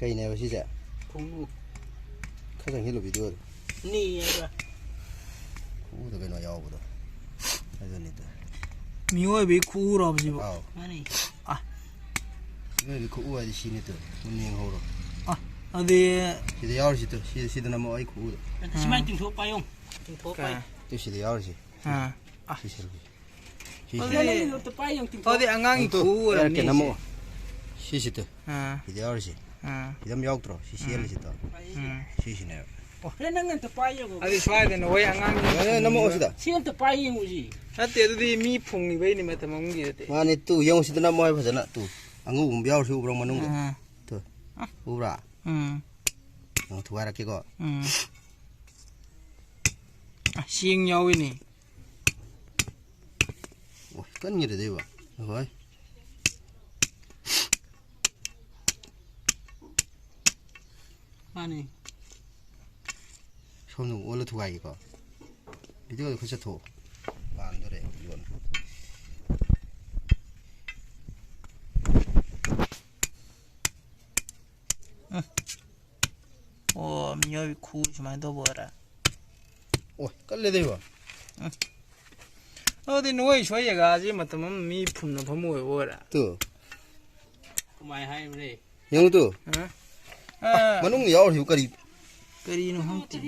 ꯀꯩꯅꯦꯕ ꯁꯤꯁꯦ ꯈꯣꯡꯎꯞ ꯈꯖꯪ ꯍꯦꯜꯂꯨ ꯚꯤꯗꯤꯑꯣꯗꯣ ꯅꯤꯑꯕ ꯈꯨꯎꯗ ꯀꯩꯅꯣ ꯌꯥꯎꯕꯗꯣ ꯑꯗꯨꯅꯤꯗ 미워비 쿠우라지고. 아니 아. 미워비 쿠우 하지 시니도 문ning 호로. 아. 어디 시대 야르시도 시대나 뭐 아이 쿠우. 시만 좀 줘봐요. 좀 줘봐요. 또 시대 야르시. 아. 시설비. 어디 안강이 쿠우라 이렇게 넘어. 시시도. 아. 시대 야르시. 아. 이점 야옥들어 시시엘리시도. 시시네요. 그래는 또 빠이고. 어디 쏴야 되는 왜 안강이. 넘어오시다. 시간 또 빠이고지. 나때 어디 미풍이 왜 이리 맞다 먹는 게 돼. 아니 또 영시도 넘어 해 보잖아. 또 안고 공비하고 시고 그런 거는 거. 또. 우라. 두가라 끼고. 아, 시행여위니. 오, 끈 일이 돼요. 어이. 아니. 손은 원래 두가 이거. 이거 그저 도. 안 그래 이건. 오, 미워비 쿠우지만 더 보라. 오, 깔래 돼요. 어디 누워이 쇼이가 아지 맞다면 미풍나 범무에 보라. 또. 그만 해 그래. 영도. 아, 만웅 야올 휴까리. 끓이는 황띠.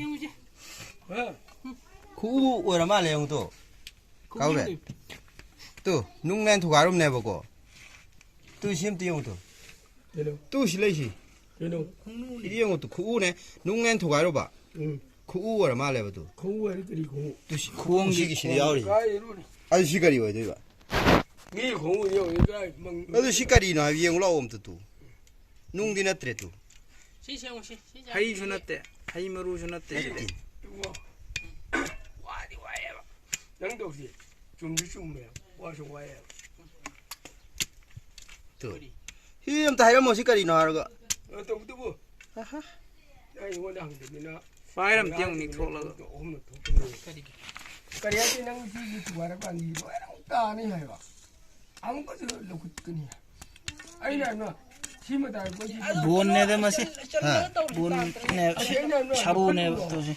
그 오라 말래 영도. 가오래. 또 눅낸 두가름 내보고. 또 심도 영도. 또 실내시. 이리 영도 그 우네 눅낸 두가로 봐. 그 우라 말래 봐도. 그 우에 그리고 또 구원기기 시대 야올이. 아주 시가리 와야 돼 봐. 이 공우요 이거 뭐 나도 시가리 나 위에 올라오면 또. 눅디나 트레도. 시시형 시. 하이 주났대. 하이 머루 주났대. 이거 와디 와야 양도 없이 좀 주면 와서 와야 또. 희염 다 이런 뭐 시가리 나 하러가. 또 뭐. 아하. 야 이거 나한테나 파이람 띵니 톨라가. 없는 또 그래야지 난 지기 두가라 관이 뭐랑 까니 해봐. 아무것도 놓고 끄니. 아니 나 힘을 다 거지. 본네데 마시. 본네 샤루네 또지.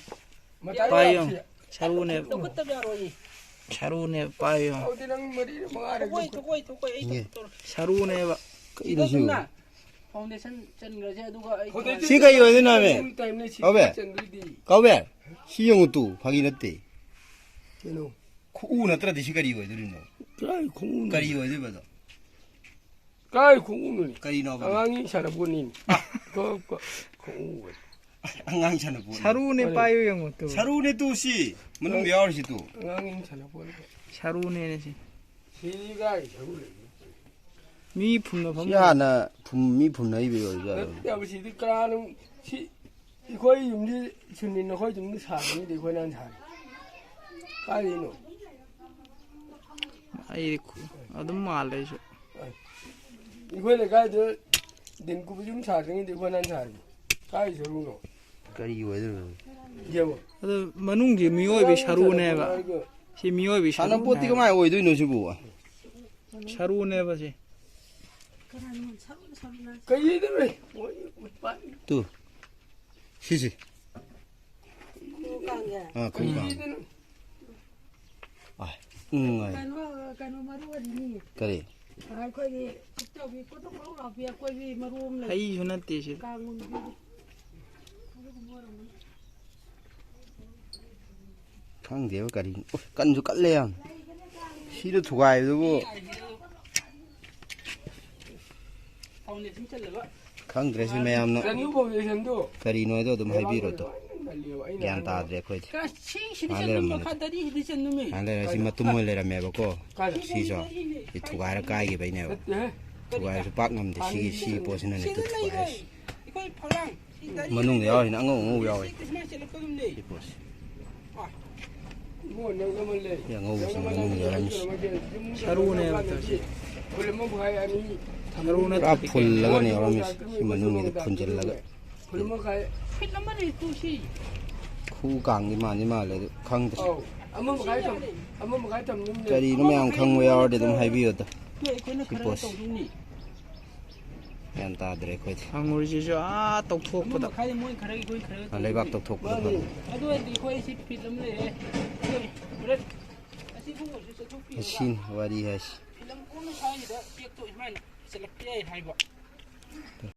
빠이용. 샤루네. 그때 배로이. 샤루네 빠이용. 어디랑 머리 뭐 알아. 도고이 샤루네 바. 이러시고. 파운데이션 짠 거지 누가 시가 이거 어디 나면? 가베. 가베. 시용은 또 확인했대. 저는 쿠우나 따라대 시가리 이거 들은 거. 까이 공우. 가리 이거 어디 봐도. 까이 공우는 가리 나와 봐. 강이 살아보니 그 공우. 안강찬을 보네. 샤루네 빠이용 또. 사루네 또시. 뭐는 야올시 또. 강이 살아보니 샤루네지. 시가 저거래. 미풍나 범무. 시하나 분미 분나 이베요 이거. 아버지 까는 시 거의 용리 순리는 거의 좀 사는 데 권한 사. 까이노. 아이쿠. 아도 말래죠. 이거는 가서 냉구부 좀 사는 데 권한 사. 까이 저거노. 가리 이거 어디 봐. 이제 뭐 아도 만웅지 미워비 샤루네 바. 시 미워비 샤루. 하나 뽀띠가 많이 오이도 노시고. 샤루네 바지. 까이들 또. 시시. 아, 그니까. 아, 그래. 하이 주났대지. 강대요 가리. 깐주 깔래야. 시도 두가야 되고. 파운데이션 짠 강드레스 매암노. 도 가리 노에도 좀 하이비로도. յան տադրեք ոյ ալերը հիմա տումոլերը մեբկո շիժո իթուգարը կայգի բայնեව 투가에서 빡놈데 시 보시는 애 투가에서 만웅 야인 안고 오 야인 이 보시 뭐 내가 몰래 야 오시 만웅 야인 샤루네 바지. 그러면 뭐야 아니 샤루네 아 풀라가네 야인 이 만웅이 푼절라가 그러면 가야 필름만이 또시 쿠강이 많이 말래 강데 한번 가야 한번 가야 좀 가리 놈이 안 강모 야어데 좀 하이비었다 왜 그는 그런 또 ꯒ꯭ꯌꯥꯟ ꯇꯥꯗ꯭ꯔꯦ ꯑꯩꯈꯣꯏꯗꯤ ꯑꯪꯒꯨꯔꯁꯤꯁꯨ ꯇꯧꯊꯣꯛꯄꯗ ꯃꯈꯥꯏꯗꯤ ꯃꯣꯏ ꯈꯔ ꯑꯩꯈꯣꯏ ꯈꯔ ꯂꯩꯕꯥꯛ ꯇꯧꯊꯣꯛꯄꯗ ꯐꯔꯦ ꯑꯗꯨ ꯑꯣꯏꯔꯗꯤ ꯑꯩꯈꯣꯏ ꯁꯤ ꯐꯤꯠ ꯑꯃ ꯂꯩꯔꯦ ꯍꯣꯔꯦꯟ ꯑꯁꯤꯒꯨꯝꯕꯁꯨ ꯆꯠꯊꯣꯛꯄꯤꯔꯒ ꯑꯁꯤꯅꯤ ꯋꯥꯔꯤ ꯍꯥꯏꯁꯤ ꯐꯤꯂꯝ ꯀꯣꯟꯅ ꯁ꯭ꯋꯥꯏꯁꯤꯗ ꯇꯦꯛꯇꯣ ꯁꯨꯃꯥꯏꯅ ꯆꯠꯂꯛꯄ ꯌꯥꯏ ꯍꯥꯏꯕ